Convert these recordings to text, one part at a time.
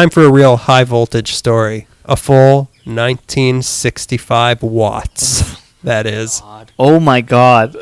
time for a real high voltage story. A full 1965 watts. That is. Oh my God.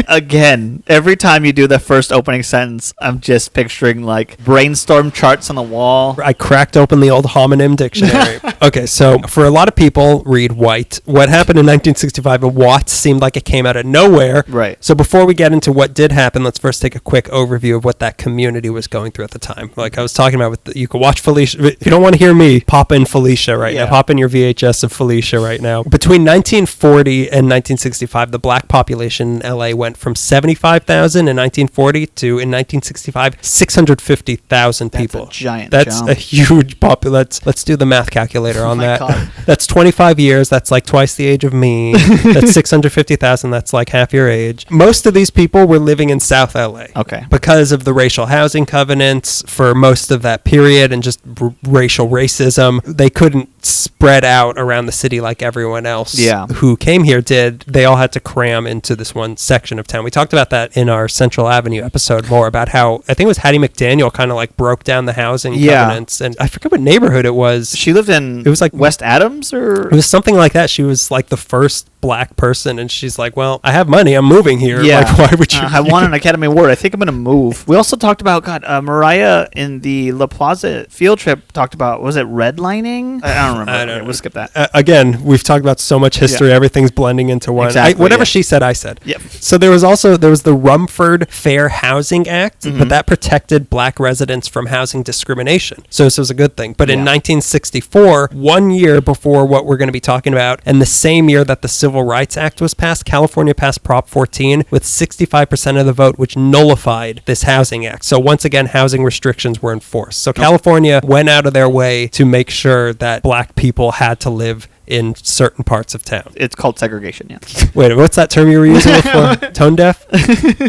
Again, every time you do the first opening sentence, I'm just picturing like brainstorm charts on the wall. I cracked open the old homonym dictionary. Okay, so for a lot of people, read white. What happened in 1965 in Watts seemed like it came out of nowhere. Right. So before we get into what did happen, let's first take a quick overview of what that community was going through at the time. Like I was talking about, you can watch Felicia. If you don't want to hear me, pop in Felicia right now. Pop in your VHS of Felicia right now. Between 1940 and 1965, the black population in LA went from 75,000 in 1940 to, in 1965, 650,000 people. That's a giant That's jump. a huge population. Let's do the math calculator on that. God. That's 25 years. That's like twice the age of me. That's 650,000. That's like half your age. Most of these people were living in South LA. Okay. Because of the racial housing covenants for most of that period and just racial racism, they couldn't spread out around the city like everyone else who came here did. They all had to cram into this one section of town. We talked about that in our Central Avenue episode more about how, I think it was Hattie McDaniel kind of like broke down the housing covenants. And I forget what neighborhood it was. She lived in, it was like West Adams or? It was something like that. She was like the first black person and she's like, well, I have money. I'm moving here. Yeah. Like, why would you? I won an Academy Award. I think I'm going to move. We also talked about, Mariah in the La Plaza field trip talked about, was it redlining? I don't remember. I don't know. We'll skip that. Again, we've talked about so much history. Everything's blending into one. Exactly, Whatever she said, I said. Yep. So there was the Rumford Fair Housing Act, but that protected black residents from housing discrimination. So this was a good thing. But in 1964, 1 year before what we're going to be talking about, and the same year that the Civil Rights Act was passed, California passed Prop 14 with 65% of the vote, which nullified this housing act. So once again, housing restrictions were enforced. So California went out of their way to make sure that black people had to live in certain parts of town. It's called segregation, yeah. Wait, what's that term you were using before? Tone deaf?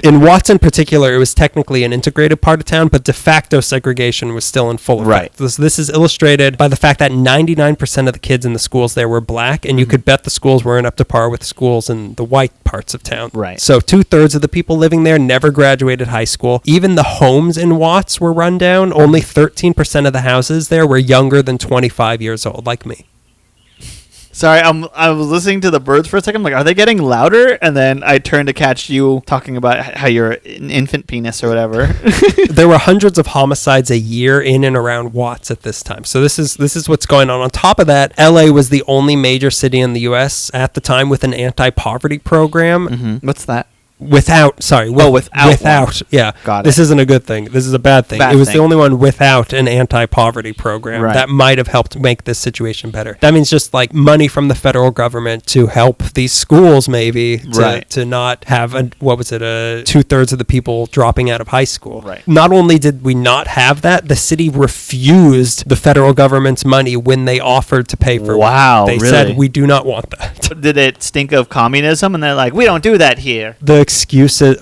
In Watts in particular, it was technically an integrated part of town, but de facto segregation was still in full effect. Right. This is illustrated by the fact that 99% of the kids in the schools there were black, and you could bet the schools weren't up to par with schools in the white parts of town. Right. So 2/3 of the people living there never graduated high school. Even the homes in Watts were run down. Only 13% of the houses there were younger than 25 years old, like me. Sorry, I was listening to the birds for a second. I'm like, are they getting louder? And then I turned to catch you talking about how you're an infant penis or whatever. There were hundreds of homicides a year in and around Watts at this time. So this is what's going on. On top of that, LA was the only major city in the U.S. at the time with an anti-poverty program. Mm-hmm. What's that? Without. Yeah. Got it. This isn't a good thing. This is a bad thing. It was thing. the only one without an anti-poverty program that might have helped make this situation better. That means just like money from the federal government to help these schools maybe to not have a 2/3 of the people dropping out of high school. Right. Not only did we not have that, the city refused the federal government's money when they offered to pay for it. They said, we do not want that. Did it stink of communism? And they're like, we don't do that here. The excuses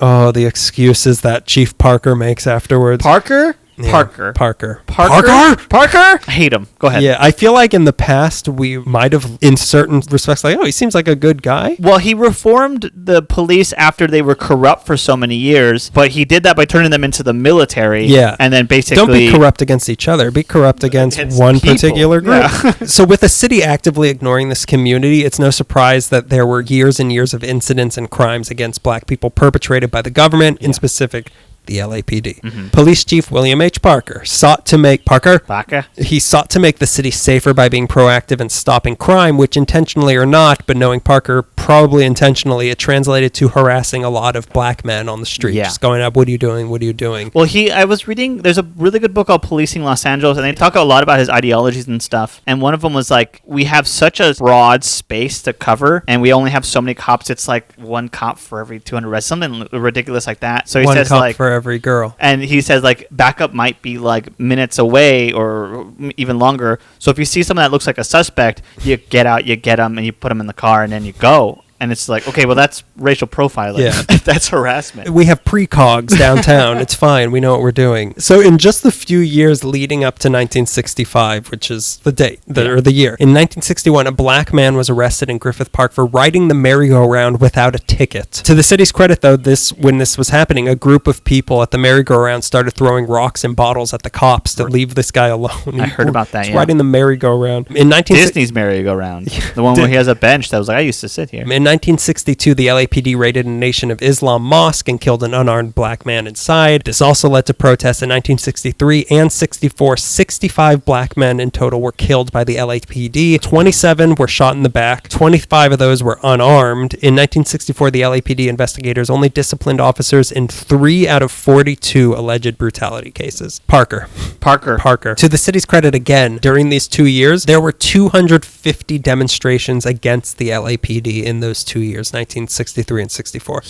that Chief Parker makes afterwards. Parker? Yeah. Parker? I hate him. Go ahead. Yeah, I feel like in the past we might have, in certain respects, like, he seems like a good guy. Well, he reformed the police after they were corrupt for so many years, but he did that by turning them into the military. Yeah. And then basically... Don't be corrupt against each other. Be corrupt against one people. Particular group. Yeah. So with the city actively ignoring this community, it's no surprise that there were years and years of incidents and crimes against black people perpetrated by the government, in specific the LAPD. Mm-hmm. Police Chief William H. Parker sought to make the city safer by being proactive and stopping crime, which intentionally or not, but knowing Parker probably intentionally, it translated to harassing a lot of black men on the street. Yeah. Just going up, what are you doing? What are you doing? Well, I was reading, there's a really good book called Policing Los Angeles, and they talk a lot about his ideologies and stuff. And one of them was like, we have such a broad space to cover, and we only have so many cops. It's like one cop for every 200 arrests, something ridiculous like that. So he says one cop for every girl. And he says like backup might be like minutes away or even longer. So if you see someone that looks like a suspect, you get out, you get them, and you put them in the car, and then you go. And it's like, okay, well, that's racial profiling. Yeah. That's harassment. We have precogs downtown. It's fine. We know what we're doing. So in just the few years leading up to 1965, which is the date, or the year, in 1961, a black man was arrested in Griffith Park for riding the merry-go-round without a ticket. To the city's credit, though, when this was happening, a group of people at the merry-go-round started throwing rocks and bottles at the cops to leave this guy alone. I heard about that, riding the merry-go-round. Disney's merry-go-round. The one where he has a bench that was like, I used to sit here. In 1962, the LAPD raided a Nation of Islam mosque and killed an unarmed black man inside. This also led to protests in 1963 and 64. 65 black men in total were killed by the LAPD. 27 were shot in the back. 25 of those were unarmed. In 1964, the LAPD investigators only disciplined officers in 3 out of 42 alleged brutality cases. Parker. To the city's credit, again, during these 2 years, there were 250 demonstrations against the LAPD in those 2 years, 1963 and 64.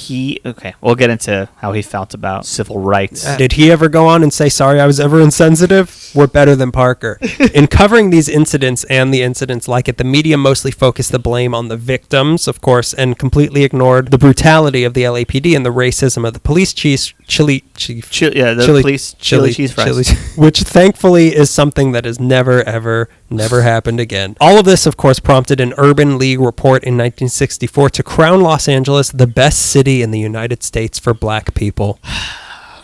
We'll get into how he felt about civil rights. Did he ever go on and say, sorry, I was ever insensitive? We're better than Parker. In covering these incidents and the incidents like it, the media mostly focused the blame on the victims, of course, and completely ignored the brutality of the LAPD and the racism of the police chief, chili cheese fries. Which thankfully is something that has never happened again. All of this, of course, prompted an Urban League report in 1964 to crown Los Angeles the best city in the United States for black people.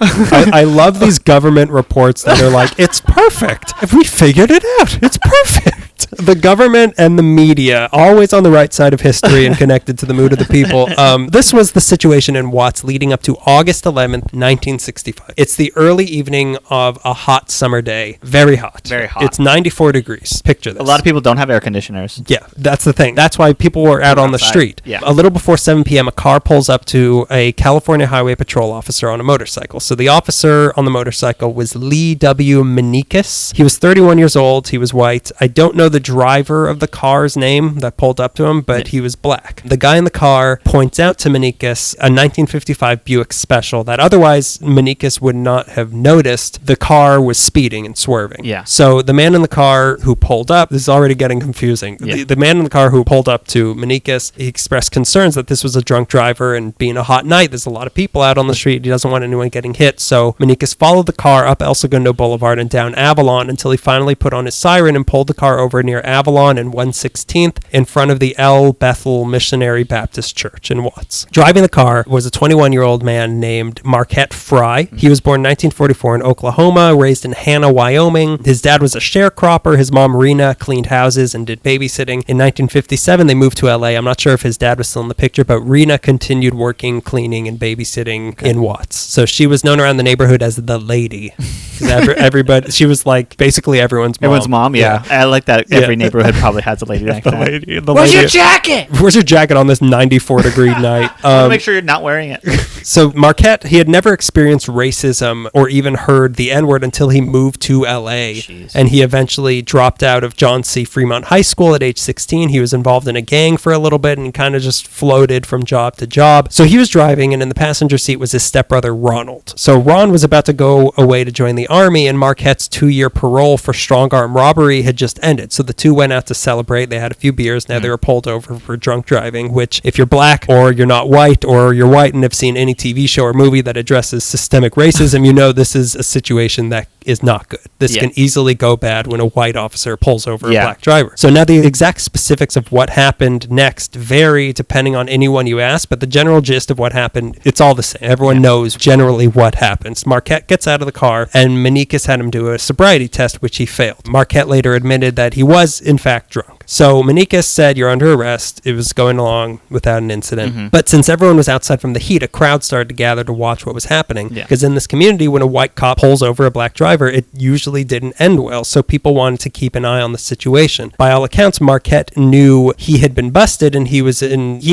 I love these government reports that are like, it's perfect. We figured it out. It's perfect. The government and the media, always on the right side of history and connected to the mood of the people. This was the situation in Watts leading up to August 11th, 1965. It's the early evening of a hot summer day. Very hot. Very hot. It's 94 degrees. Picture this. A lot of people don't have air conditioners. Yeah, that's the thing. That's why people were out on the street. Yeah. A little before 7 p.m., a car pulls up to a California Highway Patrol officer on a motorcycle. So the officer on the motorcycle was Lee W. Meneikis. He was 31 years old. He was white. I don't know the driver of the car's name that pulled up to him, but he was black. The guy in the car points out to Meneikis a 1955 Buick Special that otherwise Meneikis would not have noticed. The car was speeding and swerving. Yeah. So the man in the car who pulled up, this is already getting confusing. Yeah. The man in the car who pulled up to Meneikis, he expressed concerns that this was a drunk driver, and being a hot night, there's a lot of people out on the street. He doesn't want anyone getting hit. So Meneikis followed the car up El Segundo Boulevard and down Avalon until he finally put on his siren and pulled the car over near Avalon and 116th in front of the El Bethel Missionary Baptist Church in Watts. Driving the car was a 21-year-old man named Marquette Frye. He was born in 1944 in Oklahoma, raised in Hanna, Wyoming. His dad was a sharecropper. His mom, Rena, cleaned houses and did babysitting. In 1957, they moved to LA. I'm not sure if his dad was still in the picture, but Rena continued working, cleaning, and babysitting in Watts. So she was known around the neighborhood as the lady. Everybody, she was like basically everyone's mom. Everyone's mom, yeah. I like that every neighborhood probably has a lady like that. Where's your jacket? Where's your jacket on this 94-degree night? Make sure you're not wearing it. So Marquette, he had never experienced racism or even heard the N-word until he moved to LA. Jeez. And he eventually dropped out of John C. Fremont High School at age 16. He was involved in a gang for a little bit and kind of just floated from job to job. So he was driving, and in the passenger seat was his stepbrother Ronald. So Ron was about to go away to join the army, and Marquette's 2-year parole for strong arm robbery had just ended. So the two went out to celebrate. They had a few beers. Now they were pulled over for drunk driving, which if you're black or you're not white or you're white and have seen any TV show or movie that addresses systemic racism, you know this is a situation that is not good. This can easily go bad when a white officer pulls over a black driver. So now the exact specifics of what happened next vary depending on anyone you ask, but the general gist of what happened, it's all the same. Everyone knows generally what happens. Marquette gets out of the car, and Meneikis had him do a sobriety test, which he failed. Marquette later admitted that he was, in fact, drunk. So Meneikis said, "You're under arrest." It was going along without an incident. But since everyone was outside from the heat, a crowd started to gather to watch what was happening. Because in this community, when a white cop pulls over a black driver, it usually didn't end well. So people wanted to keep an eye on the situation. By all accounts, Marquette knew he had been busted, and he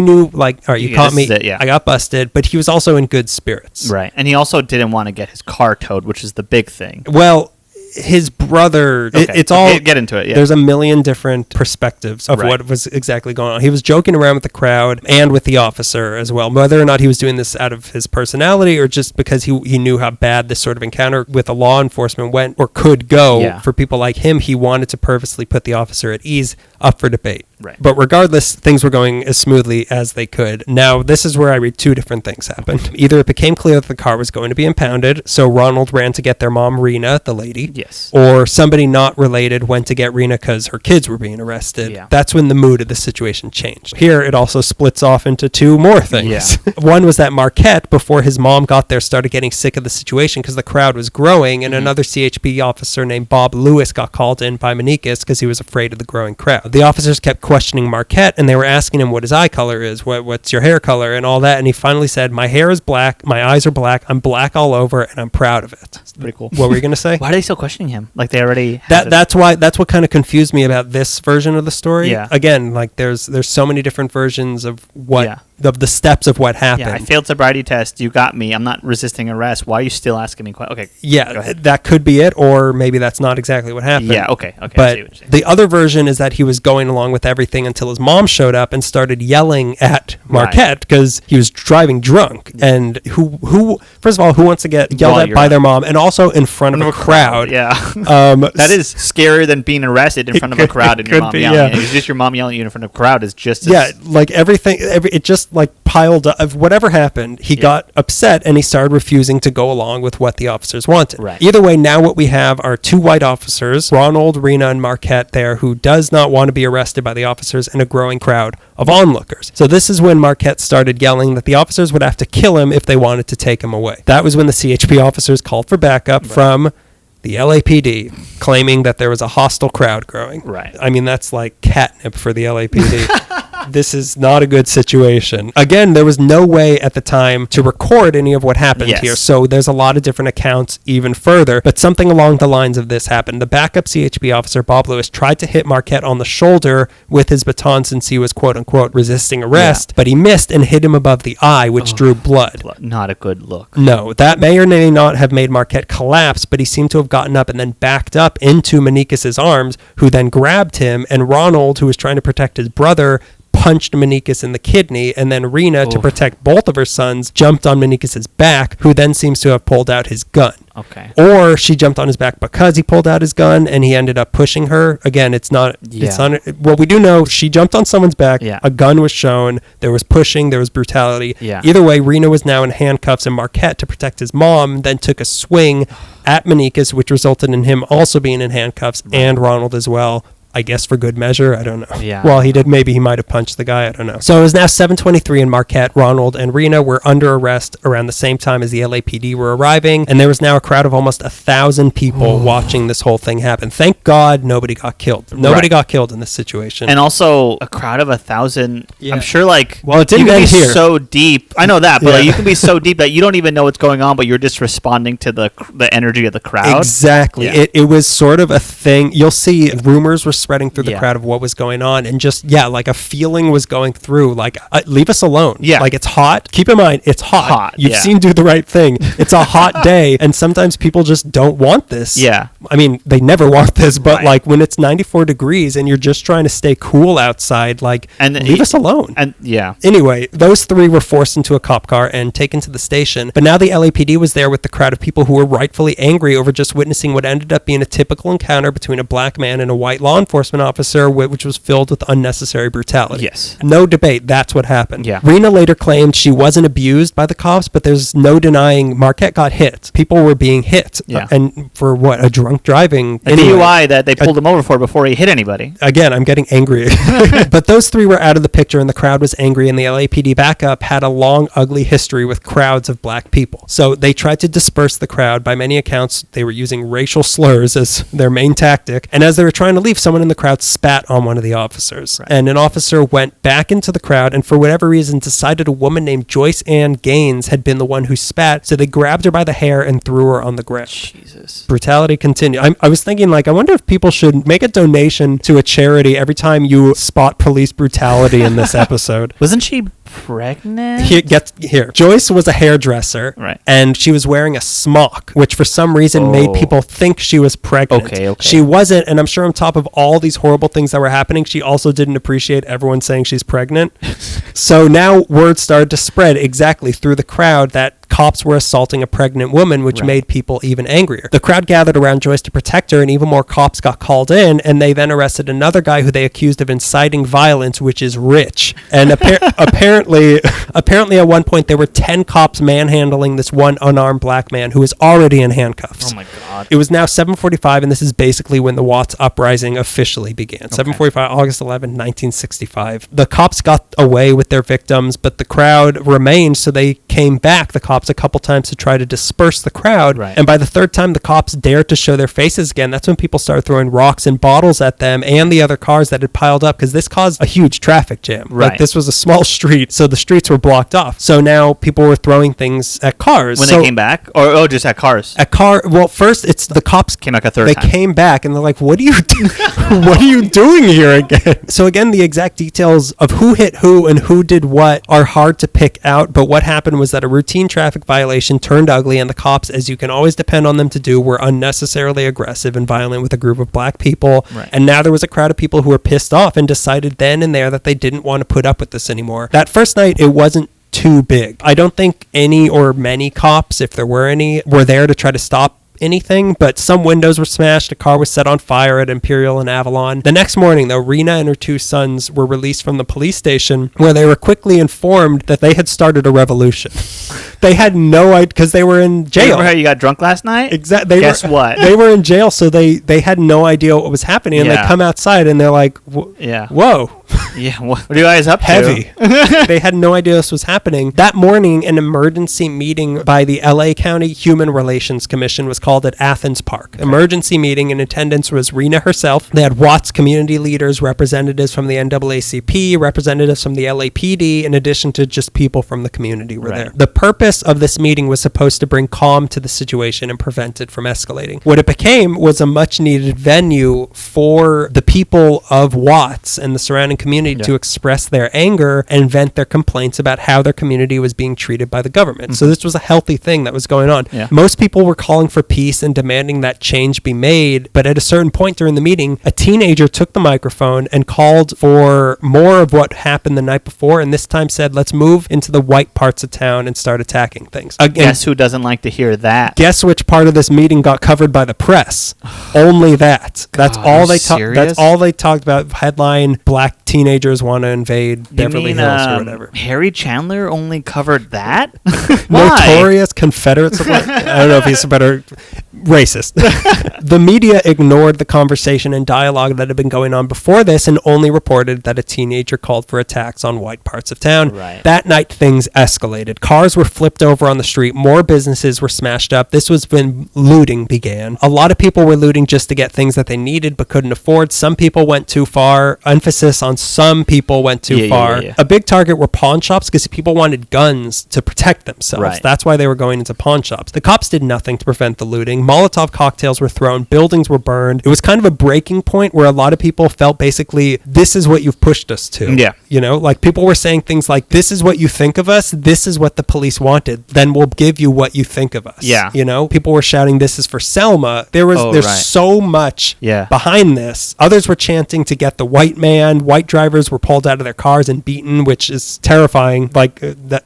knew, like, all right, you caught me. I got busted, but he was also in good spirits. Right. And he also didn't want to get his car towed, which is the big thing. Well, his brother, it's all, get into it. There's a million different perspectives of what was exactly going on. He was joking around with the crowd and with the officer as well, whether or not he was doing this out of his personality or just because he knew how bad this sort of encounter with the law enforcement went or could go for people like him. He wanted to purposely put the officer at ease, up for debate. Right. But regardless, things were going as smoothly as they could. Now, this is where I read two different things happened. Either it became clear that the car was going to be impounded, so Ronald ran to get their mom, Rena, the lady. Yes. Or somebody not related went to get Rena because her kids were being arrested. Yeah. That's when the mood of the situation changed. Here, it also splits off into two more things. Yeah. One was that Marquette, before his mom got there, started getting sick of the situation because the crowd was growing, and another CHP officer named Bob Lewis got called in by Manikis because he was afraid of the growing crowd. The officers kept questioning Marquette, and they were asking him what his eye color is, what's your hair color, and all that, and he finally said, my hair is black, my eyes are black, I'm black all over, and I'm proud of it. That's pretty cool. What were you going to say? Why are they still questioning him? Like they already That's what kind of confused me about this version of the story. Yeah. Again, like there's so many different versions of what of the steps of what happened. Yeah, I failed sobriety test. You got me. I'm not resisting arrest. Why are you still asking me questions? Okay. Yeah, that could be it, or maybe that's not exactly what happened. Yeah, okay. I see what But you're saying. the other version is that he was going along with everything until his mom showed up and started yelling at Marquette because he was driving drunk. And who first of all, who wants to get yelled at by their mom, and also in front of a crowd? Yeah. That is scarier than being arrested in front of a crowd and your mom yelling. It's just your mom yelling at you in front of a crowd is just as like everything. It just like piled up. Whatever happened, he got upset and he started refusing to go along with what the officers wanted. Right. Either way, now what we have are two white officers, Ronald, Rena, and Marquette there, who does not want to be arrested by the officers, and a growing crowd of onlookers. So this is when Marquette started yelling that the officers would have to kill him if they wanted to take him away. That was when the CHP officers called for backup from the LAPD, claiming that there was a hostile crowd growing. Right. I mean, that's like catnip for the LAPD. This is not a good situation. Again, there was no way at the time to record any of what happened here, so there's a lot of different accounts even further, but something along the lines of this happened. The backup CHP officer, Bob Lewis, tried to hit Marquette on the shoulder with his baton since he was quote-unquote resisting arrest, but he missed and hit him above the eye, which drew blood. Not a good look. No, that may or may not have made Marquette collapse, but he seemed to have gotten up and then backed up into Manikis' arms, who then grabbed him, and Ronald, who was trying to protect his brother, punched Manikis in the kidney, and then Rena, to protect both of her sons, jumped on Manikis' back, who then seems to have pulled out his gun. Okay. Or she jumped on his back because he pulled out his gun and he ended up pushing her. Again, it's not, well, we do know she jumped on someone's back, a gun was shown, there was pushing, there was brutality. Either way, Rena was now in handcuffs, and Marquette, to protect his mom, then took a swing at Manikis, which resulted in him also being in handcuffs, and Ronald as well. I guess for good measure, I don't know. Yeah. Well, maybe he might have punched the guy, I don't know. So it was now 7:23, and Marquette, Ronald, and Rena were under arrest around the same time as the LAPD were arriving, and there was now a crowd of almost 1,000 people watching this whole thing happen. Thank God nobody got killed. Nobody got killed in this situation. And also, a crowd of 1,000, I'm sure, like, well, it didn't you can end be here. so deep. I know that, but like, you can be so deep that you don't even know what's going on, but you're just responding to the energy of the crowd. Exactly. It was sort of a thing. You'll see rumors were spreading through the crowd of what was going on, and just like a feeling was going through, like leave us alone. Like, it's hot. Keep in mind, it's hot. You've seen Do the Right Thing. It's a hot day, and sometimes people just don't want this. I mean, they never want this, but like when it's 94 degrees and you're just trying to stay cool outside, like, and leave us alone. And anyway, those three were forced into a cop car and taken to the station, but now the LAPD was there with the crowd of people who were rightfully angry over just witnessing what ended up being a typical encounter between a black man and a white law enforcement officer, which was filled with unnecessary brutality. No debate, that's what happened. Rena later claimed she wasn't abused by the cops, but there's no denying Marquette got hit. People were being hit. And for what? A drunk driving. A DUI that they pulled him over for before he hit anybody. Again, I'm getting angry. But those three were out of the picture, and the crowd was angry, and the LAPD backup had a long, ugly history with crowds of black people. So they tried to disperse the crowd. By many accounts, they were using racial slurs as their main tactic. And as they were trying to leave, someone in the crowd spat on one of the officers. And an officer went back into the crowd and for whatever reason decided a woman named Joyce Ann Gaines had been the one who spat, so they grabbed her by the hair and threw her on the ground. Jesus. Brutality continued. I was thinking, like, I wonder if people should make a donation to a charity every time you spot police brutality in this episode. Wasn't she pregnant? Here. Joyce was a hairdresser, right, and she was wearing a smock, which for some reason made people think she was pregnant. Okay. She wasn't, and I'm sure on top of all these horrible things that were happening, she also didn't appreciate everyone saying she's pregnant. So now word started to spread exactly through the crowd that cops were assaulting a pregnant woman, which made people even angrier. The crowd gathered around Joyce to protect her, and even more cops got called in, and they then arrested another guy who they accused of inciting violence, which is Rich. And apparently at one point there were 10 cops manhandling this one unarmed black man who was already in handcuffs. Oh my God. It was now 7:45, and this is basically when the Watts Uprising officially began. 7:45, August 11, 1965. The cops got away with their victims, but the crowd remained, so they came back, the cops, a couple times to try to disperse the crowd. Right. And by the third time the cops dared to show their faces again, that's when people started throwing rocks and bottles at them and the other cars that had piled up, because this caused a huge traffic jam. Right. Like, this was a small street, so the streets were blocked off. So now people were throwing things at cars. When they came back? Or just at cars? Well, first it's the cops came back a third time. They came back and they're like, what are you what are you doing here again? So again, the exact details of who hit who and who did what are hard to pick out, but what happened was that a routine traffic violation turned ugly, and the cops, as you can always depend on them to do, were unnecessarily aggressive and violent with a group of black people. Right. And now there was a crowd of people who were pissed off and decided then and there that they didn't want to put up with this anymore. That first night, it wasn't too big. I don't think any or many cops, if there were any, were there to try to stop anything, but some windows were smashed, a car was set on fire at Imperial and Avalon. The next morning, though, Rena and her 2 sons were released from the police station, where they were quickly informed that they had started a revolution. They had no idea, because they were in jail. Remember how you got drunk last night? Exactly. Guess what? They were in jail, so they had no idea what was happening, and they come outside and they're like, whoa. Yeah, what are you guys up Heavy. They had no idea this was happening. That morning, an emergency meeting by the LA County Human Relations Commission was called at Athens Park. Okay. Emergency meeting. In attendance was Rena herself. They had Watts community leaders, representatives from the NAACP, representatives from the LAPD, in addition to just people from the community were there. The purpose of this meeting was supposed to bring calm to the situation and prevent it from escalating. What it became was a much needed venue for the people of Watts and the surrounding community to express their anger and vent their complaints about how their community was being treated by the government. So this was a healthy thing that was going on. Most people were calling for peace and demanding that change be made, but at a certain point during the meeting, a teenager took the microphone and called for more of what happened the night before, and this time said, let's move into the white parts of town and start attacking things. Again, guess who doesn't like to hear that? Guess which part of this meeting got covered by the press? Only that. That's all they talked. That's all they talked about. Headline: Black teenagers want to invade Beverly Hills or whatever. Harry Chandler only covered that? Notorious Confederate. I don't know if he's a better racist. The media ignored the conversation and dialogue that had been going on before this and only reported that a teenager called for attacks on white parts of town. That night, things escalated. Cars were flipped over on the street. More businesses were smashed up. This was when looting began. A lot of people were looting just to get things that they needed but couldn't afford. Some people went too far. Emphasis on some people went too far. A big target were pawn shops because people wanted guns to protect themselves. That's why they were going into pawn shops. The cops did nothing to prevent the looting. Molotov cocktails were thrown. Buildings were burned. It was kind of a breaking point where a lot of people felt basically, this is what you've pushed us to. You know, like people were saying things like, this is what you think of us. This is what the police wanted. Then we'll give you what you think of us. You know, people were shouting, this is for Selma. There's so much behind this. Others were chanting to get the white man. White drivers were pulled out of their cars and beaten, which is terrifying. Like that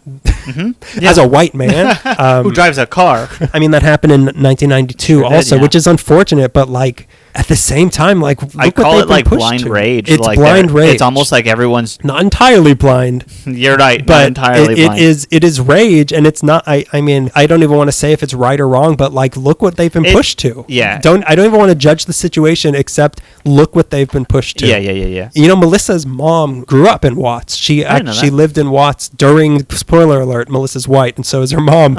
as a white man who drives a car. I mean, that happened in 1992 also, which is unfortunate, but like at the same time, like I call it like blind rage. It's like blind rage. It's almost like everyone's not entirely blind. You're right, but not entirely blind. It is rage, and it's not. I mean, I don't even want to say if it's right or wrong, but like, look what they've been pushed to. I don't even want to judge the situation, except look what they've been pushed to. You know, Melissa's mom grew up in Watts. She lived in Watts during. Spoiler alert: Melissa's white, and so is her mom.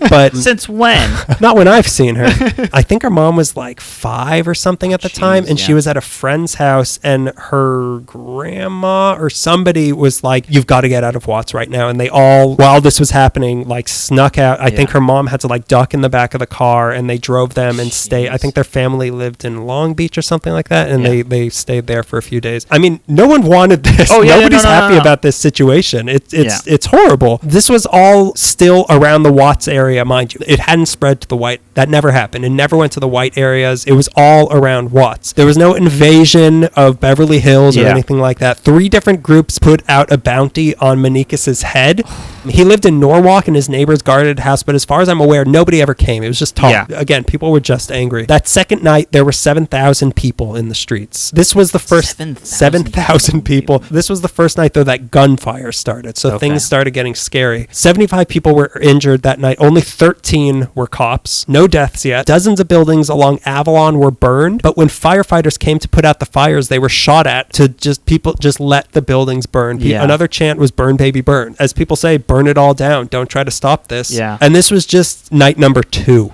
But since when? Not when I've seen her. I think her mom was like 5 or something. something at the time, and she was at a friend's house, and her grandma or somebody was like, you've got to get out of Watts right now. And they all, while this was happening, like snuck out. I think her mom had to like duck in the back of the car, and they drove them and stayed. I think their family lived in Long Beach or something like that, and they stayed there for a few days. I mean, no one wanted this. Nobody's happy about this situation. It's horrible. This was all still around the Watts area, mind you. It hadn't spread to the white. That never happened. It never went to the white areas. It was all around Watts. There was no invasion of Beverly Hills or anything like that. 3 different groups put out a bounty on Meneikes's head. He lived in Norwalk, and his neighbors guarded a house, but as far as I'm aware, nobody ever came. It was just talk. Again, people were just angry. That second night, there were 7,000 people in the streets. This was the first 7,000 people. This was the first night, though, that gunfire started. So things started getting scary. 75 people were injured that night. Only 13 were cops. No deaths yet. Dozens of buildings along Avalon were burned. But when firefighters came to put out the fires, they were shot at to just let the buildings burn. Another chant was "Burn, baby, burn." As people say, burn it all down. Don't try to stop this. And this was just night number 2.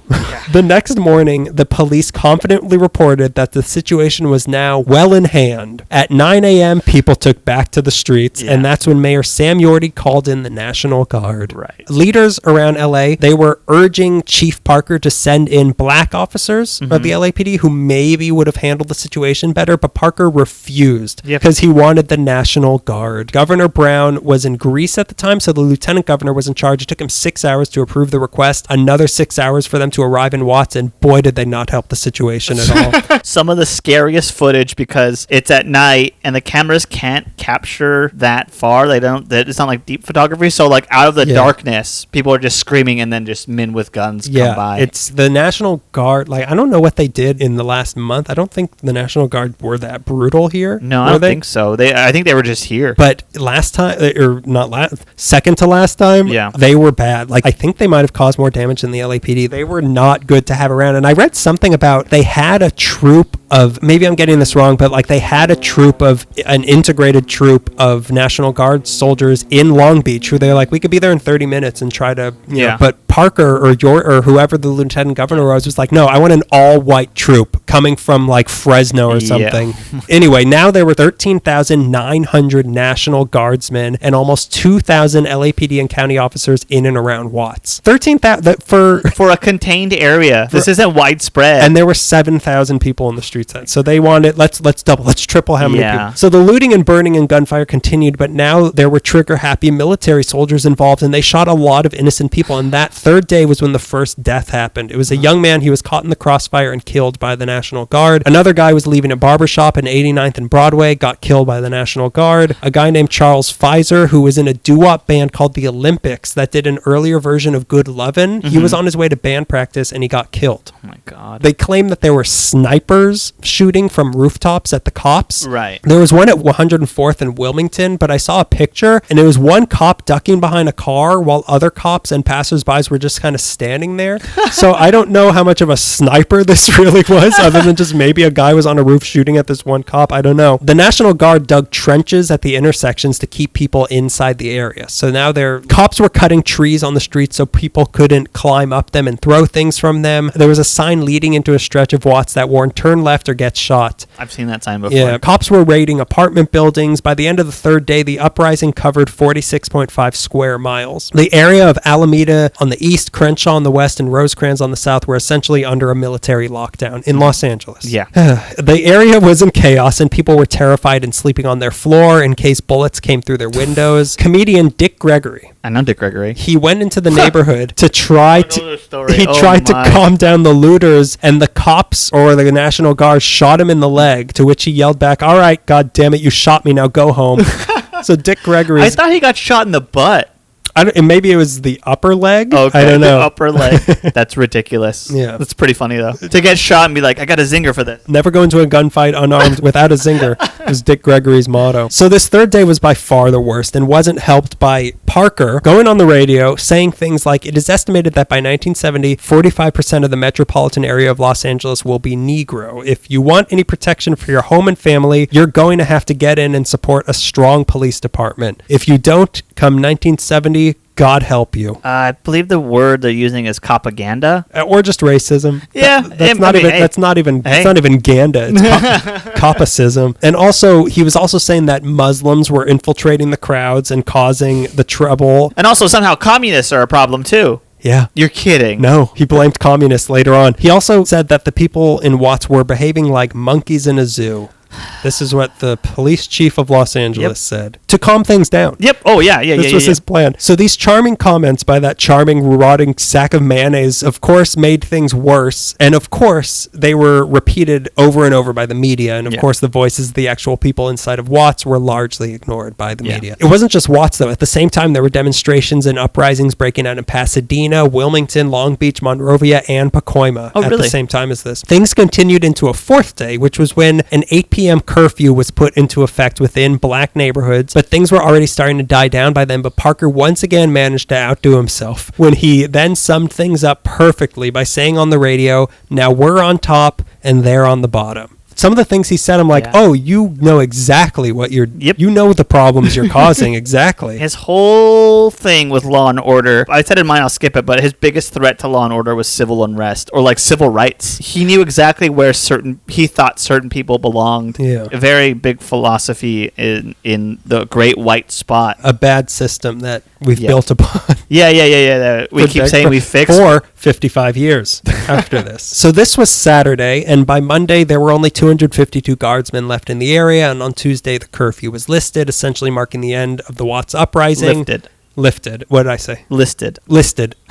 The next morning, the police confidently reported that the situation was now well in hand. At 9 a.m., people took back to the streets, and that's when Mayor Sam Yorty called in the National Guard. Leaders around L.A., they were urging Chief Parker to send in black officers of the LAPD who maybe would have handled the situation better, but Parker refused because he wanted the National Guard. Governor Brown was in Greece at the time, so the lieutenant governor was in charge. It took him 6 hours to approve the request, another 6 hours for them to arrive in Watts, and boy, did they not help the situation at all. Some of the scariest footage, because it's at night and the cameras can't capture that far. It's not like deep photography, so like out of the darkness, people are just screaming, and then just men with guns come by. It's the National Guard. Like, I don't know what they did in the last month. I don't think the National Guard were that brutal here. No, I don't think so. I think they were just here. But last time, or not last, second to last time, they were bad. Like, I think they might have caused more damage than the LAPD. They were not good to have around. And I read something about they had a troop of, maybe I'm getting this wrong, but like they had a troop of, an integrated troop of National Guard soldiers in Long Beach who they're like, we could be there in 30 minutes and try to, you know, but Parker or whoever the lieutenant governor was like, no, I want an all-white troop coming from like Fresno or something. Anyway, now there were 13,900 National Guardsmen and almost 2,000 LAPD and county officers in and around Watts. 13,000 for a contained area. This isn't widespread. And there were 7,000 people in the streets then. So they wanted, let's triple how many people. So the looting and burning and gunfire continued, but now there were trigger-happy military soldiers involved, and they shot a lot of innocent people. And that third day was when the first death happened. It was a young man. He was caught in the crossfire and killed by the National Guard. Another guy was leaving a barbershop in 89th and Broadway, got killed by the National Guard. A guy named Charles Pfizer, who was in a doo-wop band called the Olympics that did an earlier version of Good Lovin'. He was on his way to band practice and he got killed. Oh my God. They claim that there were snipers shooting from rooftops at the cops. Right. There was one at 104th and Wilmington, but I saw a picture and it was one cop ducking behind a car while other cops and passersby were just kind of standing there. So I don't know how much of a sniper this really was, other than just maybe a guy was on a roof shooting at this one cop. I don't know. The National Guard dug trenches at the intersections to keep people inside the area. So now cops were cutting trees on the streets so people couldn't climb up them and throw things from them. There was a sign leading into a stretch of Watts that warned, turn left or get shot. I've seen that sign before. Yeah, cops were raiding apartment buildings. By the end of the third day, the uprising covered 46.5 square miles. The area of Alameda on the east, Crenshaw on the west, and Rosecrans on the south were essentially under a military lockdown in Los Angeles. Yeah. The area was in chaos and people were terrified and sleeping on their floor in case bullets came through their windows. Comedian Dick Gregory. I know Dick Gregory. He went into the neighborhood to try to calm down the looters, and the cops or the National Guard shot him in the leg, to which he yelled back, all right, God damn it, you shot me, now go home. So Dick Gregory. I thought he got shot in the butt. And maybe it was the upper leg. Okay, I don't know. The upper leg. That's ridiculous. Yeah. That's pretty funny, though. To get shot and be like, I got a zinger for this. Never go into a gunfight unarmed without a zinger was Dick Gregory's motto. So this third day was by far the worst and wasn't helped by Parker going on the radio saying things like, it is estimated that by 1970, 45% of the metropolitan area of Los Angeles will be Negro. If you want any protection for your home and family, you're going to have to get in and support a strong police department. If you don't, come 1970, God help you. I believe the word they're using is propaganda. Or just racism. Yeah. That's not even ganda. It's copacism. And also, he was also saying that Muslims were infiltrating the crowds and causing the trouble. And also somehow communists are a problem too. Yeah. You're kidding. No, he blamed communists later on. He also said that the people in Watts were behaving like monkeys in a zoo. This is what the police chief of Los Angeles said. To calm things down. Yep. Oh, yeah. This was his plan. So these charming comments by that charming, rotting sack of mayonnaise, of course, made things worse. And of course, they were repeated over and over by the media. And of course, the voices of the actual people inside of Watts were largely ignored by the media. It wasn't just Watts, though. At the same time, there were demonstrations and uprisings breaking out in Pasadena, Wilmington, Long Beach, Monrovia, and Pacoima at the same time as this. Things continued into a fourth day, which was when an 8 p.m. curfew was put into effect within black neighborhoods, but things were already starting to die down by then. But Parker once again managed to outdo himself when he then summed things up perfectly by saying on the radio, "Now we're on top and they're on the bottom." Some of the things he said, I'm like, oh, you know exactly what you know the problems you're causing, exactly. His whole thing with law and order, I said in mine, I'll skip it, but his biggest threat to law and order was civil unrest, or like civil rights. He knew exactly where he thought certain people belonged. Yeah. A very big philosophy in the great white spot. A bad system that we've built upon. Yeah. We keep saying we fixed. For 55 years after this. So this was Saturday, and by Monday, there were only 252 guardsmen left in the area, and on Tuesday, the curfew was listed, essentially marking the end of the Watts Uprising. Lifted. What did I say? Listed.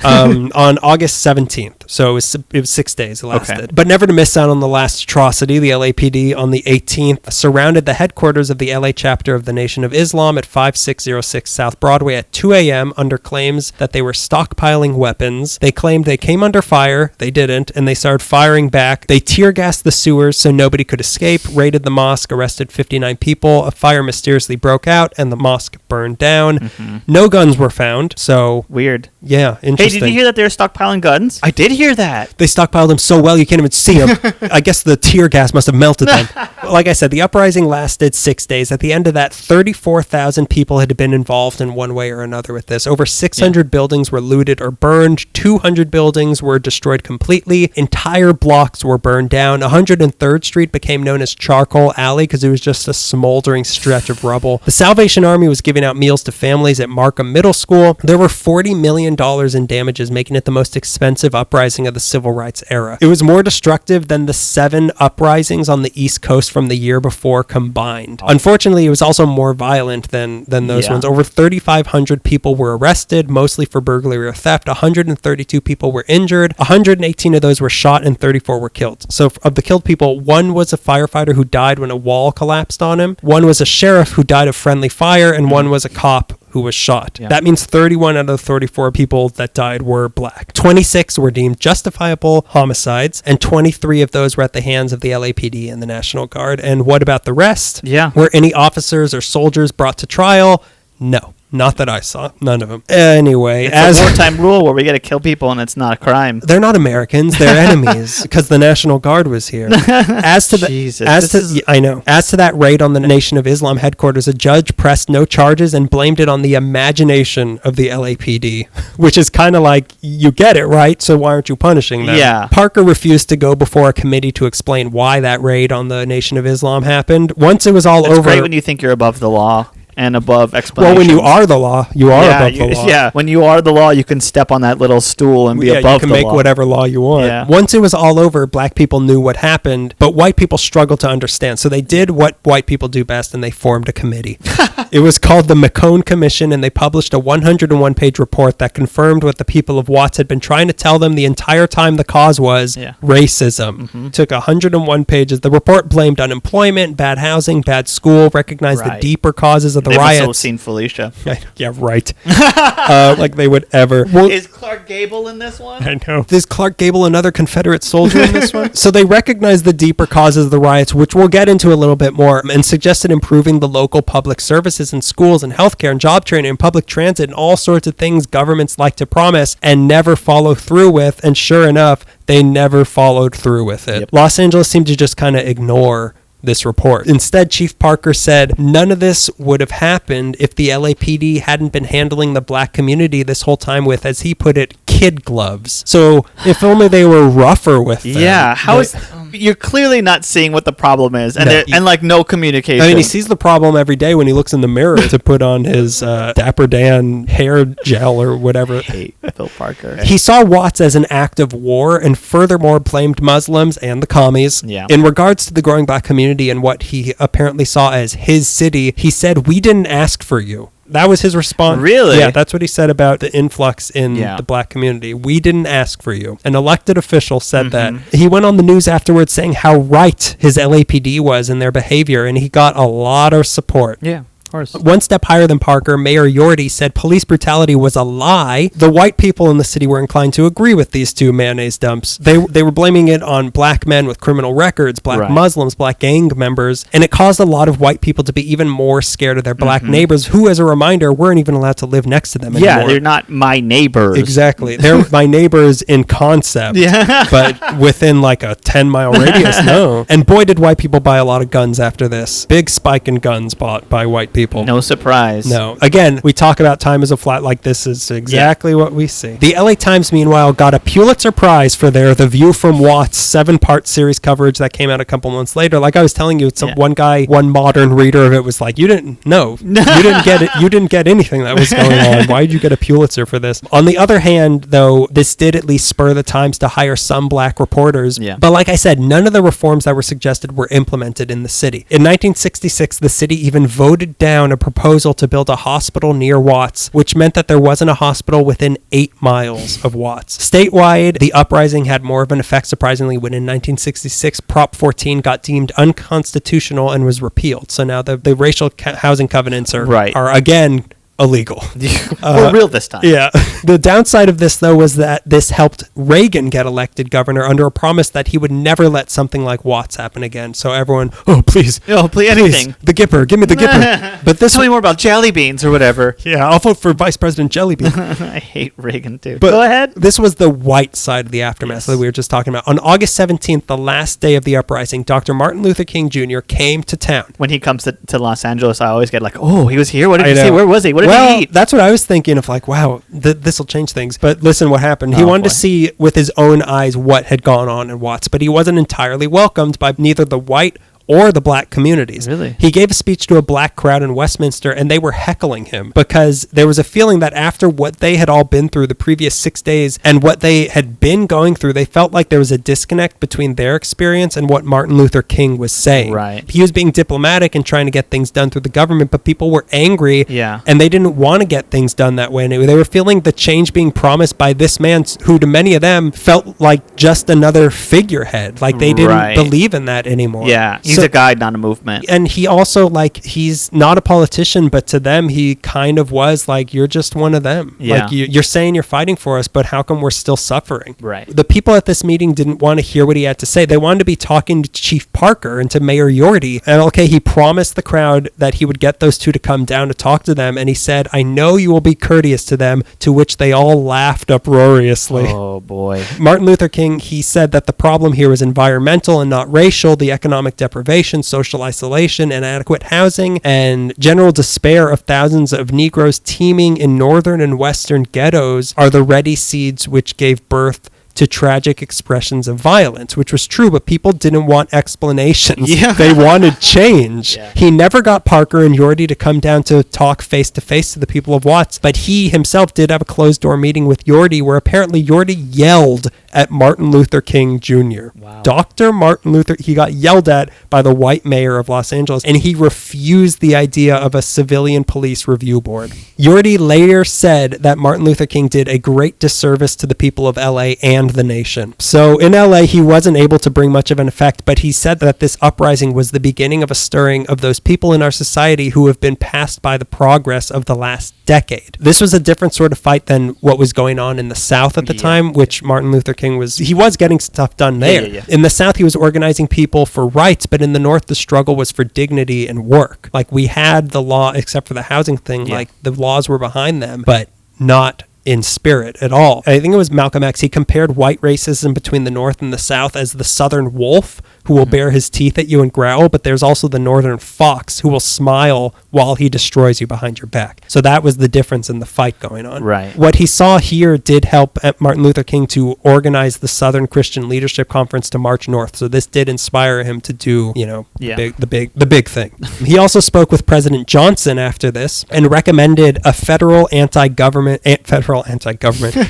On August 17th. So it was 6 days it lasted. Okay. But never to miss out on the last atrocity, the LAPD on the 18th surrounded the headquarters of the LA chapter of the Nation of Islam at 5606 South Broadway at 2 a.m. under claims that they were stockpiling weapons. They claimed they came under fire. They didn't, and they started firing back. They tear gassed the sewers so nobody could escape, raided the mosque, arrested 59 people. A fire mysteriously broke out, and the mosque burned down. Mm-hmm. No guns were found, so weird. Yeah, interesting. Hey, did you hear that they were stockpiling guns? I did hear that. They stockpiled them so well you can't even see them. I guess the tear gas must have melted them. Like I said, the uprising lasted 6 days. At the end of that, 34,000 people had been involved in one way or another with this. Over 600 buildings were looted or burned. 200 buildings were destroyed completely. Entire blocks were burned down. 103rd Street became known as Charcoal Alley because it was just a smoldering stretch of rubble. The Salvation Army was giving out meals to families at Markham Middle School. There were $40 million in damages, making it the most expensive uprising of the civil rights era. It was more destructive than the 7 uprisings on the East Coast from the year before combined. Unfortunately, it was also more violent than those ones. Over 3,500 people were arrested, mostly for burglary or theft. 132 people were injured. 118 of those were shot and 34 were killed. So of the killed people, 1 was a firefighter who died when a wall collapsed on him. 1 was a sheriff who died of friendly fire, and 1 was a cop who was shot. Yeah. That means 31 out of the 34 people that died were black. 26 were deemed justifiable homicides, and 23 of those were at the hands of the LAPD and the National Guard. And what about the rest? Yeah. Were any officers or soldiers brought to trial? No. Not that I saw. None of them. Anyway, it's a wartime rule where we get to kill people and it's not a crime. They're not Americans. They're enemies because the National Guard was here. As to that raid on the Nation of Islam headquarters, a judge pressed no charges and blamed it on the imagination of the LAPD, which is kind of like, you get it, right? So why aren't you punishing them? Yeah. Parker refused to go before a committee to explain why that raid on the Nation of Islam happened. Once it was all over. It's great when you think you're above the law and above explanations. Well, when you are the law, you are above the law. Yeah, when you are the law, you can step on that little stool and be above the law. You can make whatever law you want. Yeah. Once it was all over, black people knew what happened, but white people struggled to understand. So they did what white people do best, and they formed a committee. It was called the Mckown Commission, and they published a 101-page report that confirmed what the people of Watts had been trying to tell them the entire time the cause was racism. Mm-hmm. It took 101 pages. The report blamed unemployment, bad housing, bad school, recognized the deeper causes of the riots. They've also seen Felicia. Yeah, right. Like they would ever. Well, is Clark Gable in this one? I know. Is Clark Gable another Confederate soldier in this one? So they recognized the deeper causes of the riots, which we'll get into a little bit more, and suggested improving the local public services and schools and healthcare and job training and public transit and all sorts of things governments like to promise and never follow through with. And sure enough, they never followed through with it. Yep. Los Angeles seemed to just kind of ignore this report. Instead, Chief Parker said none of this would have happened if the LAPD hadn't been handling the black community this whole time with, as he put it, kid gloves. So if only they were rougher with them. Yeah, you're clearly not seeing what the problem is, and no communication. I mean, he sees the problem every day when he looks in the mirror to put on his Dapper Dan hair gel or whatever. I hate Bill Parker. He saw Watts as an act of war, and furthermore blamed Muslims and the commies. Yeah. In regards to the growing black community and what he apparently saw as his city, he said, "We didn't ask for you." That was his response. Really? Yeah, that's what he said about the influx in the black community. "We didn't ask for you." An elected official said that. He went on the news afterwards saying how right his LAPD was in their behavior, and he got a lot of support. Yeah. Of course. One step higher than Parker, Mayor Yorty said police brutality was a lie. The white people in the city were inclined to agree with these two mayonnaise dumps. They were blaming it on black men with criminal records, black Muslims, black gang members, and it caused a lot of white people to be even more scared of their black neighbors, who, as a reminder, weren't even allowed to live next to them anymore. Yeah, they're not my neighbors. Exactly. They're my neighbors in concept, but within like a 10-mile radius, no. And boy, did white people buy a lot of guns after this. Big spike in guns bought by white people. No surprise. No. Again, we talk about time as a flat, like this is exactly what we see. The LA Times, meanwhile, got a Pulitzer Prize for their The View from Watts 7-part series coverage that came out a couple months later. Like I was telling you, one guy, one modern reader of it was like, you didn't get it. You didn't get anything that was going on. Why did you get a Pulitzer for this? On the other hand, though, this did at least spur the Times to hire some black reporters. Yeah. But like I said, none of the reforms that were suggested were implemented in the city. In 1966, the city even voted down a proposal to build a hospital near Watts, which meant that there wasn't a hospital within 8 miles of Watts. Statewide, the uprising had more of an effect, surprisingly, when in 1966, Prop 14 got deemed unconstitutional and was repealed. So now the racial housing covenants are again illegal. We're real this time. Yeah. The downside of this, though, was that this helped Reagan get elected governor under a promise that he would never let something like Watts happen again. So everyone, please, anything. The Gipper, give me the Gipper. But this tell me more about jelly beans or whatever. Yeah, I'll vote for Vice President Jellybean. I hate Reagan too. But go ahead. This was the white side of the aftermath that we were just talking about. On August 17th, the last day of the uprising, Dr. Martin Luther King Jr. came to town. When he comes to Los Angeles, I always get like, oh, he was here? What did he say? Where was he? What did he eat? That's what I was thinking of, like, wow, this will change things. But listen what happened. He wanted to see with his own eyes what had gone on in Watts, but he wasn't entirely welcomed by neither the white or the black communities. Really? He gave a speech to a black crowd in Westminster, and they were heckling him because there was a feeling that after what they had all been through the previous 6 days and what they had been going through, they felt like there was a disconnect between their experience and what Martin Luther King was saying. Right. He was being diplomatic and trying to get things done through the government, but people were angry, and they didn't want to get things done that way. And they were feeling the change being promised by this man who, to many of them, felt like just another figurehead. Like they didn't believe in that anymore. Yeah. He's a guide, not a movement. And he also, like, he's not a politician, but to them, he kind of was like, you're just one of them. Yeah. Like, you're saying you're fighting for us, but how come we're still suffering? Right. The people at this meeting didn't want to hear what he had to say. They wanted to be talking to Chief Parker and to Mayor Yorty. And he promised the crowd that he would get those two to come down to talk to them. And he said, I know you will be courteous to them, to which they all laughed uproariously. Oh, boy. Martin Luther King, he said that the problem here was environmental and not racial. The economic deprivation, social isolation, inadequate housing, and general despair of thousands of Negroes teeming in northern and western ghettos are the ready seeds which gave birth to tragic expressions of violence, which was true, but people didn't want explanations. Yeah. They wanted change. Yeah. He never got Parker and Yorty to come down to talk face-to-face to the people of Watts, but he himself did have a closed-door meeting with Yorty where apparently Yorty yelled at Martin Luther King Jr. Wow. Dr. Martin Luther, he got yelled at by the white mayor of Los Angeles, and he refused the idea of a civilian police review board. Yorty later said that Martin Luther King did a great disservice to the people of LA and the nation. So in LA, he wasn't able to bring much of an effect, but he said that this uprising was the beginning of a stirring of those people in our society who have been passed by the progress of the last decade. This was a different sort of fight than what was going on in the South at the time, which Martin Luther King was getting stuff done there. In the South, he was organizing people for rights, but in the North, the struggle was for dignity and work. Like, we had the law, except for the housing thing, like the laws were behind them, but not in spirit at all. I think it was Malcolm X. He compared white racism between the North and the South as the Southern wolf who will bare his teeth at you and growl, but there's also the northern fox who will smile while he destroys you behind your back. So that was the difference in the fight going on. Right. What he saw here did help Martin Luther King to organize the Southern Christian Leadership Conference to march north. So this did inspire him to do, the big thing. He also spoke with President Johnson after this and recommended a federal anti-government,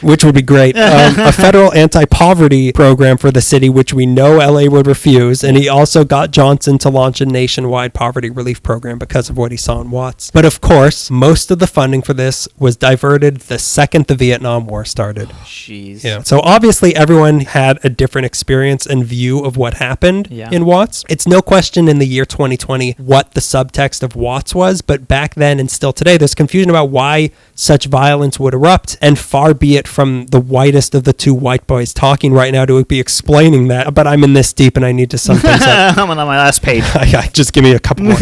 which would be great, a federal anti-poverty program for the city, which we know LA would refuse. And he also got Johnson to launch a nationwide poverty relief program because of what he saw in Watts. But of course, most of the funding for this was diverted the second the Vietnam War started. Jeez. Yeah. So obviously everyone had a different experience and view of what happened in Watts. It's no question in the year 2020 what the subtext of Watts was, but back then and still today, there's confusion about why such violence would erupt, and far be it from the whitest of the two white boys talking right now to be explaining that, but I'm in this deep and I need to sometimes... I'm on my last page. Just give me a couple more.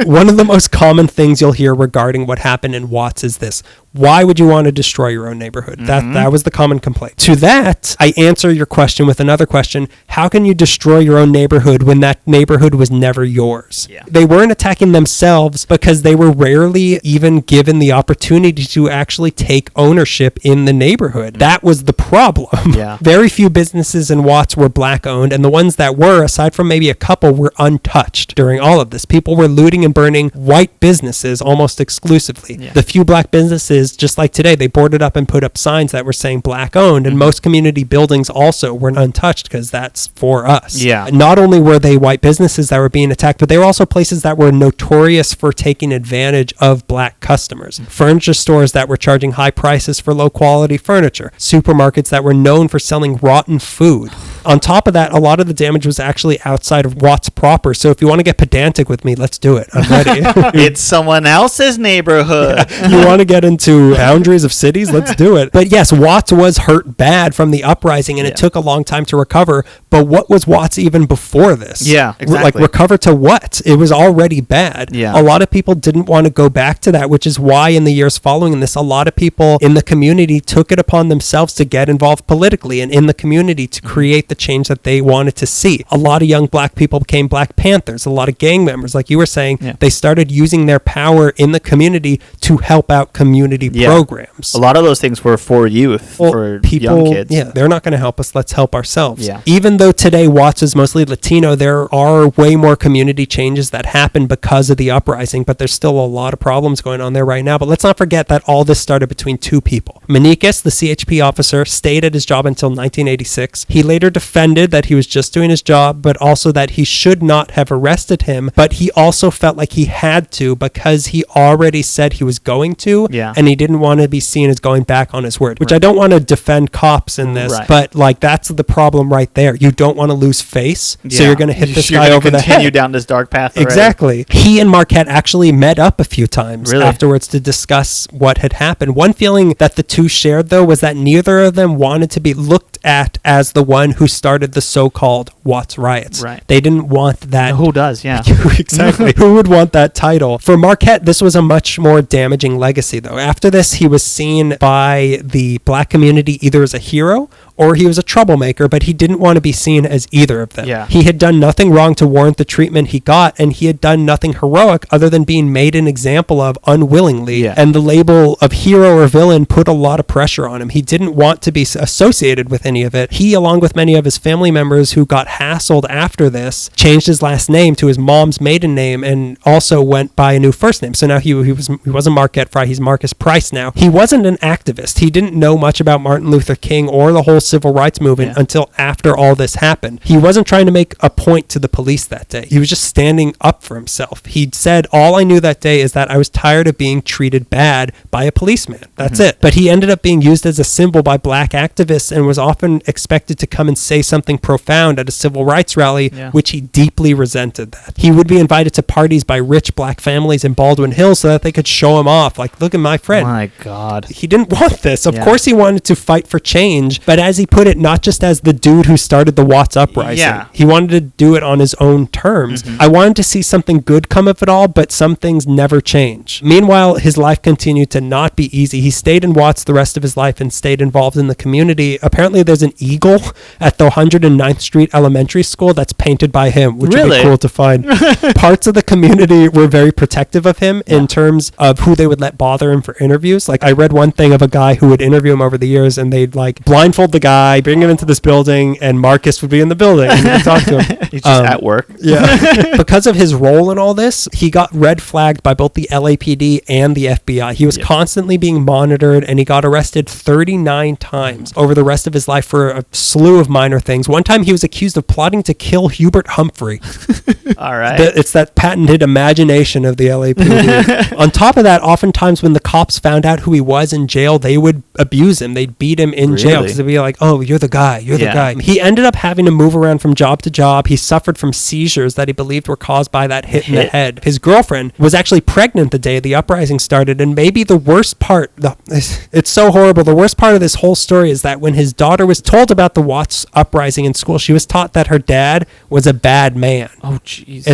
One of the most common things you'll hear regarding what happened in Watts is this: why would you want to destroy your own neighborhood? That was the common complaint. To that, I answer your question with another question. How can you destroy your own neighborhood when that neighborhood was never yours? Yeah. They weren't attacking themselves because they were rarely even given the opportunity to actually take ownership in the neighborhood. That was the problem. Yeah. Very few businesses in Watts were black owned, and the ones that were, aside from maybe a couple, were untouched during all of this. People were looting and burning white businesses almost exclusively. Yeah. The few black businesses, just like today, they boarded up and put up signs that were saying black owned, and most community buildings also were untouched because that's for us. Yeah. Not only were they white businesses that were being attacked, but they were also places that were notorious for taking advantage of black customers. Furniture stores that were charging high prices for low quality furniture. Supermarkets that were known for selling rotten food. On top of that, a lot of the damage was actually outside of Watts proper. So if you want to get pedantic with me, let's do it. I'm ready. It's someone else's neighborhood. Yeah. You want to get into boundaries of cities? Let's do it. But yes, Watts was hurt bad from the uprising, and it took a long time to recover. But what was Watts even before this? Yeah, exactly. Like, recover to what? It was already bad. Yeah. A lot of people didn't want to go back to that, which is why in the years following this, a lot of people in the community took it upon themselves to get involved politically and in the community to create the change that they wanted to see. A lot of young black people became Black Panthers. A lot of gang members, like you were saying, they started using their power in the community to help out community programs. A lot of those things were for youth, for young kids. Yeah, they're not going to help us. Let's help ourselves. Yeah. Even though today Watts is mostly Latino, there are way more community changes that happen because of the uprising, but there's still a lot of problems going on there right now. But let's not forget that all this started between two people. Menekus, the CHP officer, stayed at his job until 1986. He later defended that he was just doing his job, but also that he should not have arrested him. But he also felt like he had to because he already said he was going to, and he didn't want to be seen as going back on his word, which I don't want to defend cops in this, but like that's the problem right there. You don't want to lose face, so you're going to hit this guy over the head. Continue down this dark path. Exactly. He and Marquette actually met up a few times afterwards to discuss what had happened. One feeling that the two shared, though, was that neither of them wanted to be looked at as the one who started the so-called Watts riots. Right. They didn't want that. Who does? Yeah. Exactly. Who would want that title? For Marquette, this was a much more damaging legacy, though. After this, he was seen by the black community either as a hero or he was a troublemaker, but he didn't want to be seen as either of them. Yeah. He had done nothing wrong to warrant the treatment he got, and he had done nothing heroic other than being made an example of unwillingly. Yeah. And the label of hero or villain put a lot of pressure on him. He didn't want to be associated with any of it. He, along with many of his family members who got hassled after this, changed his last name to his mom's maiden name and also went by a new first name. So now he wasn't Marquette Frye, he's Marcus Price now. He wasn't an activist. He didn't know much about Martin Luther King or the whole civil rights movement until after all this happened. He wasn't trying to make a point to the police that day. He was just standing up for himself. He said, all I knew that day is that I was tired of being treated bad by a policeman. That's it. But he ended up being used as a symbol by black activists and was often expected to come and say something profound at a civil rights rally, which he deeply resented that. He would be invited to parties by rich black families in Baldwin Hills so that they could show him off. Like, look at my friend. My God. He didn't want this. Of course he wanted to fight for change, but as as he put it, not just as the dude who started the Watts Uprising. Yeah. He wanted to do it on his own terms. I wanted to see something good come of it all, but some things never change. Meanwhile, his life continued to not be easy. He stayed in Watts the rest of his life and stayed involved in the community. Apparently, there's an eagle at the 109th Street Elementary School that's painted by him, which would be cool to find. Parts of the community were very protective of him in terms of who they would let bother him for interviews. Like, I read one thing of a guy who would interview him over the years, and they'd like blindfold the guy, bring him into this building, and Marcus would be in the building and he'd talk to him. He's just at work. Yeah. Because of his role in all this, he got red flagged by both the LAPD and the FBI. He was constantly being monitored, and he got arrested 39 times over the rest of his life for a slew of minor things. One time he was accused of plotting to kill Hubert Humphrey. All right. It's that patented imagination of the LAPD. On top of that, oftentimes when the cops found out who he was in jail, they would abuse him. They'd beat him in jail because they'd be like, oh, you're the guy. You're the guy. He ended up having to move around from job to job. He suffered from seizures that he believed were caused by that hit in the head. His girlfriend was actually pregnant the day the uprising started, and maybe the worst part, it's so horrible, the worst part of this whole story is that when his daughter was told about the Watts Uprising in school, she was taught that her dad was a bad man. Oh, jeez.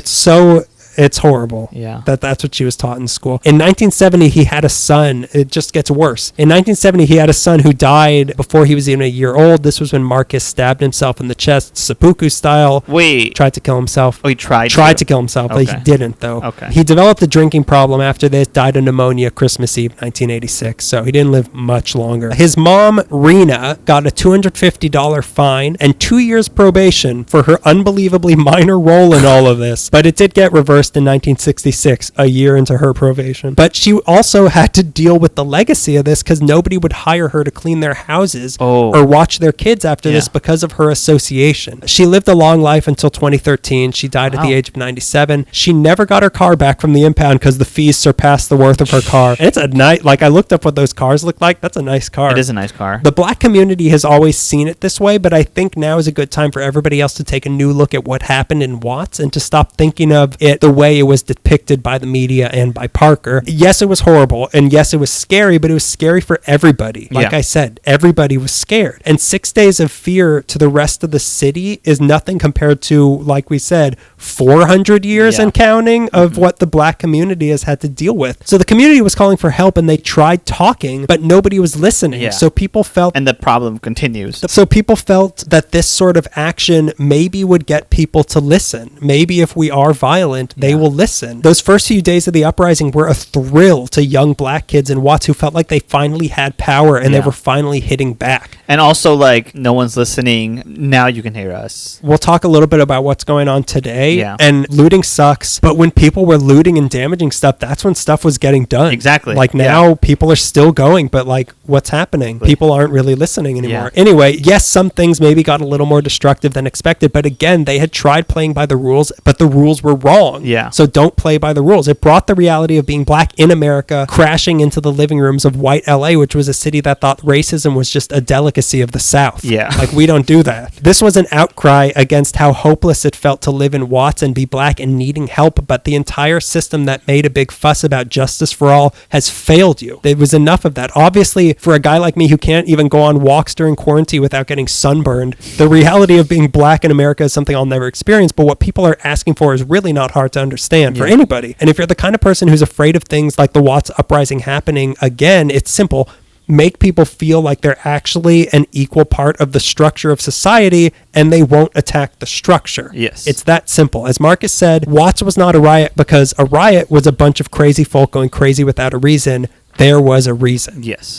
It's horrible. Yeah. That's what she was taught in school. In 1970, he had a son. It just gets worse. In 1970, he had a son who died before he was even a year old. This was when Marcus stabbed himself in the chest, seppuku style. Wait. Tried to kill himself. Oh, he tried to kill himself, but he didn't, though. Okay. He developed a drinking problem after this, died of pneumonia Christmas Eve, 1986. So he didn't live much longer. His mom, Rena, got a $250 fine and 2 years probation for her unbelievably minor role in all of this. But it did get reversed in 1966, a year into her probation. But she also had to deal with the legacy of this because nobody would hire her to clean their houses or watch their kids after this because of her association. She lived a long life until 2013. She died at the age of 97. She never got her car back from the impound because the fees surpassed the worth of her car. And it's a nice, like, I looked up what those cars look like. That's a nice car. It is a nice car. The black community has always seen it this way, but I think now is a good time for everybody else to take a new look at what happened in Watts and to stop thinking of it the way it was depicted by the media and by Parker. Yes, it was horrible, and yes, it was scary, but it was scary for everybody. Like I said, everybody was scared. And 6 days of fear to the rest of the city is nothing compared to, like we said, 400 years and counting of what the black community has had to deal with. So the community was calling for help, and they tried talking, but nobody was listening. Yeah. So people felt... And the problem continues. So people felt that this sort of action maybe would get people to listen. Maybe if we are violent, they will listen. Those first few days of the uprising were a thrill to young black kids in Watts who felt like they finally had power and they were finally hitting back. And also, like, no one's listening. Now you can hear us. We'll talk a little bit about what's going on today. Yeah. And looting sucks. But when people were looting and damaging stuff, that's when stuff was getting done. Exactly. Like now people are still going, but like what's happening? People aren't really listening anymore. Anyway, yes, some things maybe got a little more destructive than expected. But again, they had tried playing by the rules, but the rules were wrong. Yeah. So don't play by the rules. It brought the reality of being black in America crashing into the living rooms of white LA, which was a city that thought racism was just a delicacy of the South. Yeah. Like, we don't do that. This was an outcry against how hopeless it felt to live in Watts and be black and needing help, but the entire system that made a big fuss about justice for all has failed you. There was enough of that. Obviously, for a guy like me who can't even go on walks during quarantine without getting sunburned, the reality of being black in America is something I'll never experience, but what people are asking for is really not hard to understand for anybody. And if you're the kind of person who's afraid of things like the Watts Uprising happening again, it's simple. Make people feel like they're actually an equal part of the structure of society and they won't attack the structure. Yes. It's that simple. As Marcus said, Watts was not a riot because a riot was a bunch of crazy folk going crazy without a reason. There was a reason. Yes.